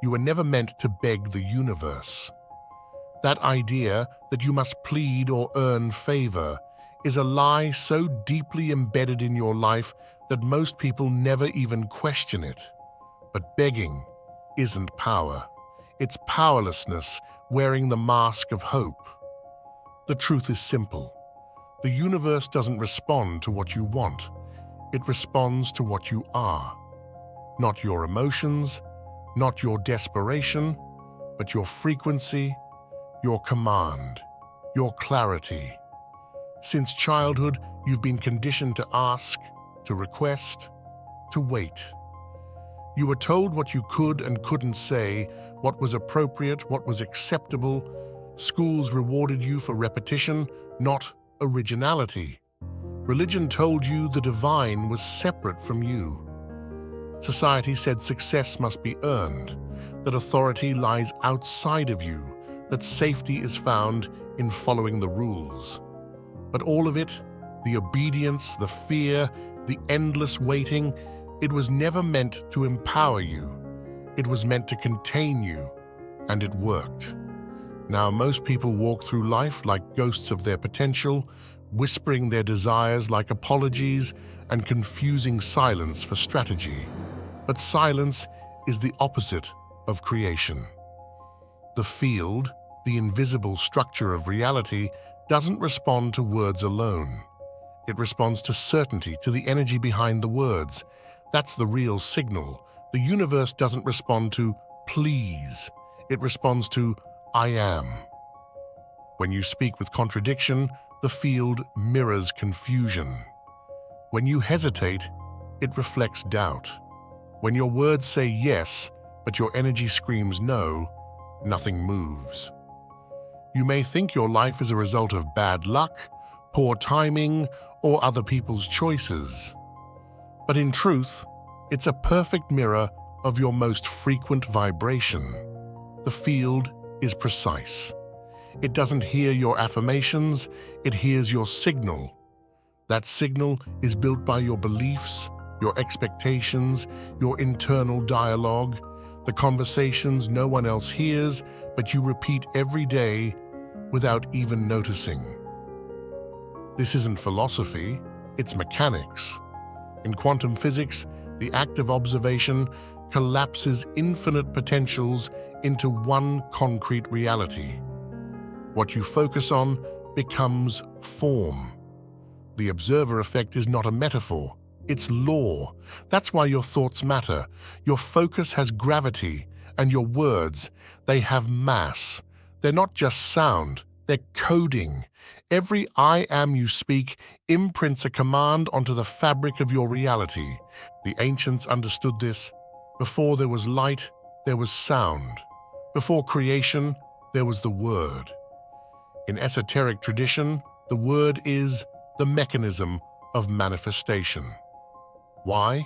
You were never meant to beg the universe. That idea that you must plead or earn favor is a lie so deeply embedded in your life that most people never even question it. But begging isn't power. It's powerlessness wearing the mask of hope. The truth is simple. The universe doesn't respond to what you want. It responds to what you are. Not your emotions, not your desperation, but your frequency, your command, your clarity. Since childhood, you've been conditioned to ask, to request, to wait. You were told what you could and couldn't say, what was appropriate, what was acceptable. Schools rewarded you for repetition, not originality. Religion told you the divine was separate from you. Society said success must be earned, that authority lies outside of you, that safety is found in following the rules. But all of it, the obedience, the fear, the endless waiting, it was never meant to empower you. It was meant to contain you, and it worked. Now, most people walk through life like ghosts of their potential, whispering their desires like apologies and confusing silence for strategy. But silence is the opposite of creation. The field, the invisible structure of reality, doesn't respond to words alone. It responds to certainty, to the energy behind the words. That's the real signal. The universe doesn't respond to please. It responds to I am. When you speak with contradiction, the field mirrors confusion. When you hesitate, it reflects doubt. When your words say yes, but your energy screams no, nothing moves. You may think your life is a result of bad luck, poor timing, or other people's choices. But in truth, it's a perfect mirror of your most frequent vibration. The field is precise. It doesn't hear your affirmations, it hears your signal. That signal is built by your beliefs, your expectations, your internal dialogue, the conversations no one else hears, but you repeat every day without even noticing. This isn't philosophy, it's mechanics. In quantum physics, the act of observation collapses infinite potentials into one concrete reality. What you focus on becomes form. The observer effect is not a metaphor, it's law. That's why your thoughts matter. Your focus has gravity, and your words, they have mass. They're not just sound, they're coding. Every I am you speak imprints a command onto the fabric of your reality. The ancients understood this. Before there was light, there was sound. Before creation, there was the word. In esoteric tradition, the word is the mechanism of manifestation. Why?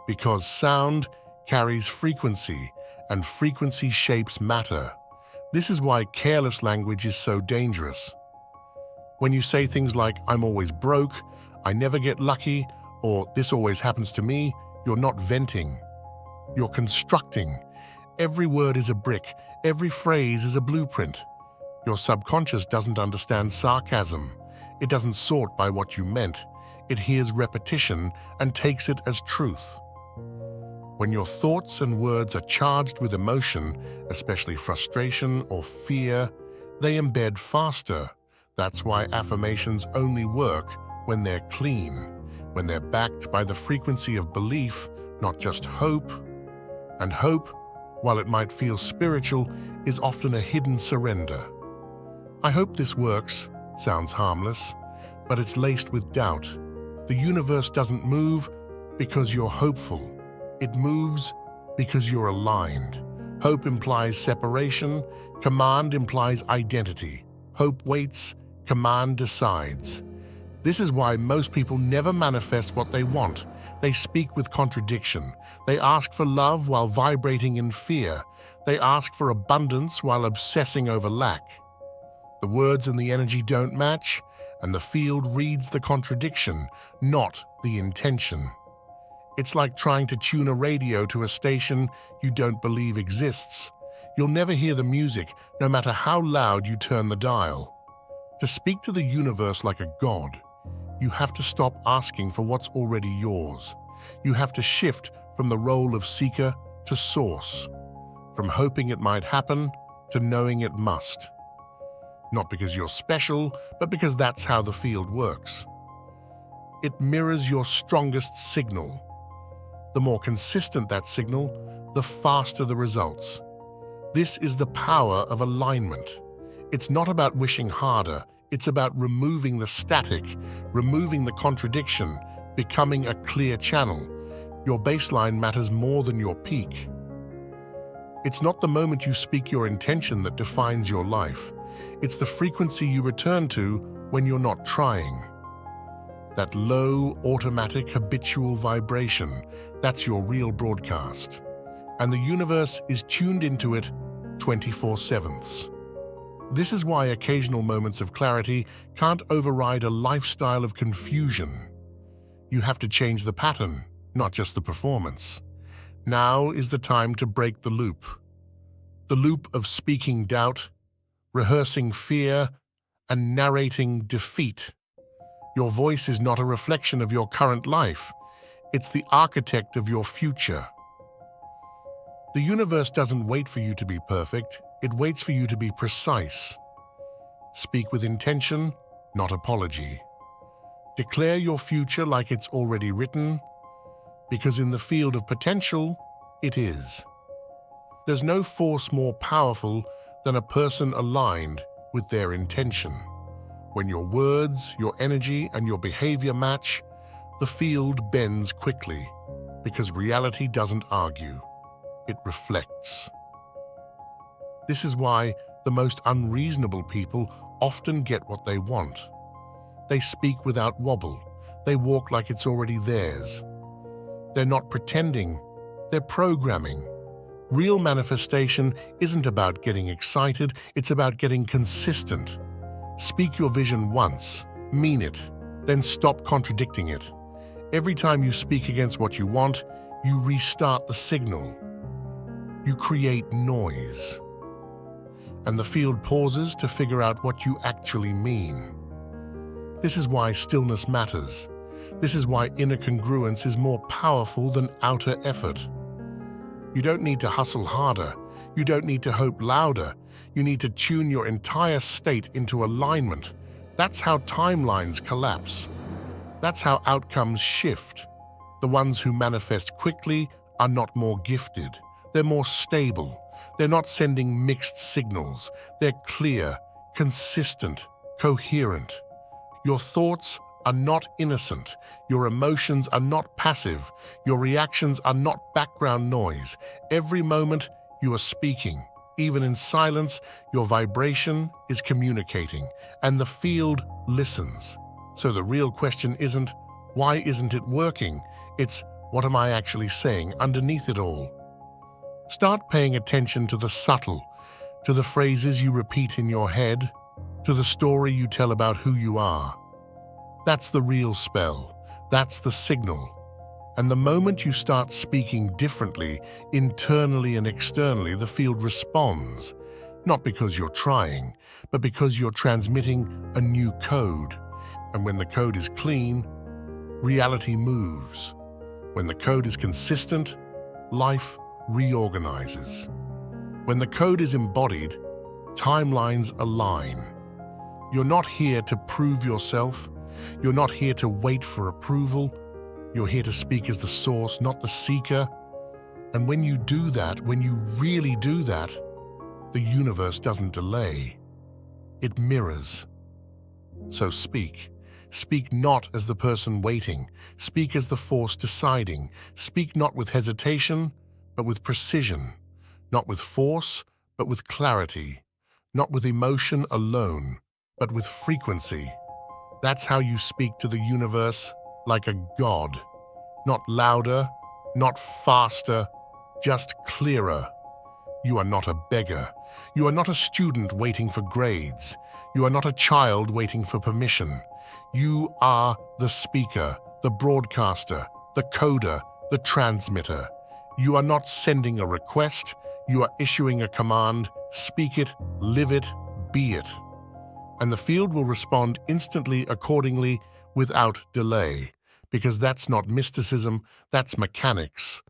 Because sound carries frequency, and frequency shapes matter. This is why careless language is so dangerous. When you say things like, I'm always broke, I never get lucky, or this always happens to me, you're not venting. You're constructing. Every word is a brick, every phrase is a blueprint. Your subconscious doesn't understand sarcasm. It doesn't sort by what you meant. It hears repetition and takes it as truth. When your thoughts and words are charged with emotion, especially frustration or fear, they embed faster. That's why affirmations only work when they're clean, when they're backed by the frequency of belief, not just hope. And hope, while it might feel spiritual, is often a hidden surrender. I hope this works. Sounds harmless, but it's laced with doubt. The universe doesn't move because you're hopeful. It moves because you're aligned. Hope implies separation. Command implies identity. Hope waits. Command decides. This is why most people never manifest what they want. They speak with contradiction. They ask for love while vibrating in fear. They ask for abundance while obsessing over lack. The words and the energy don't match, and the field reads the contradiction, not the intention. It's like trying to tune a radio to a station you don't believe exists. You'll never hear the music, no matter how loud you turn the dial. To speak to the universe like a god, you have to stop asking for what's already yours. You have to shift from the role of seeker to source, from hoping it might happen to knowing it must. Not because you're special, but because that's how the field works. It mirrors your strongest signal. The more consistent that signal, the faster the results. This is the power of alignment. It's not about wishing harder, it's about removing the static, removing the contradiction, becoming a clear channel. Your baseline matters more than your peak. It's not the moment you speak your intention that defines your life. It's the frequency you return to when you're not trying. That low, automatic, habitual vibration, that's your real broadcast. And the universe is tuned into it 24/7. This is why occasional moments of clarity can't override a lifestyle of confusion. You have to change the pattern, not just the performance. Now is the time to break the loop. The loop of speaking doubt, rehearsing fear, and narrating defeat. Your voice is not a reflection of your current life. It's the architect of your future. The universe doesn't wait for you to be perfect. It waits for you to be precise. Speak with intention, not apology. Declare your future like it's already written, because in the field of potential, it is. There's no force more powerful than a person aligned with their intention. When your words, your energy, and your behavior match, the field bends quickly, because reality doesn't argue, it reflects. This is why the most unreasonable people often get what they want. They speak without wobble. They walk like it's already theirs. They're not pretending, they're programming. Real manifestation isn't about getting excited, it's about getting consistent. Speak your vision once, mean it, then stop contradicting it. Every time you speak against what you want, you restart the signal. You create noise. And the field pauses to figure out what you actually mean. This is why stillness matters. This is why inner congruence is more powerful than outer effort. You don't need to hustle harder. You don't need to hope louder. You need to tune your entire state into alignment. That's how timelines collapse. That's how outcomes shift. The ones who manifest quickly are not more gifted. They're more stable. They're not sending mixed signals. They're clear, consistent, coherent. Your thoughts are not innocent. Your emotions are not passive. Your reactions are not background noise. Every moment you are speaking. Even in silence, your vibration is communicating, and the field listens. So the real question isn't, why isn't it working? It's, what am I actually saying underneath it all? Start paying attention to the subtle, to the phrases you repeat in your head, to the story you tell about who you are. That's the real spell. That's the signal. And the moment you start speaking differently, internally and externally, the field responds, not because you're trying, but because you're transmitting a new code. And when the code is clean, reality moves. When the code is consistent, life reorganizes. When the code is embodied, timelines align. You're not here to prove yourself. You're not here to wait for approval. You're here to speak as the source, not the seeker. And when you do that, when you really do that, the universe doesn't delay. It mirrors. So speak. Speak not as the person waiting. Speak as the force deciding. Speak not with hesitation, but with precision. Not with force, but with clarity. Not with emotion alone, but with frequency. That's how you speak to the universe, like a god. Not louder, not faster, just clearer. You are not a beggar. You are not a student waiting for grades. You are not a child waiting for permission. You are the speaker, the broadcaster, the coder, the transmitter. You are not sending a request, you are issuing a command. Speak it, live it, be it. And the field will respond instantly accordingly without delay, because that's not mysticism, that's mechanics.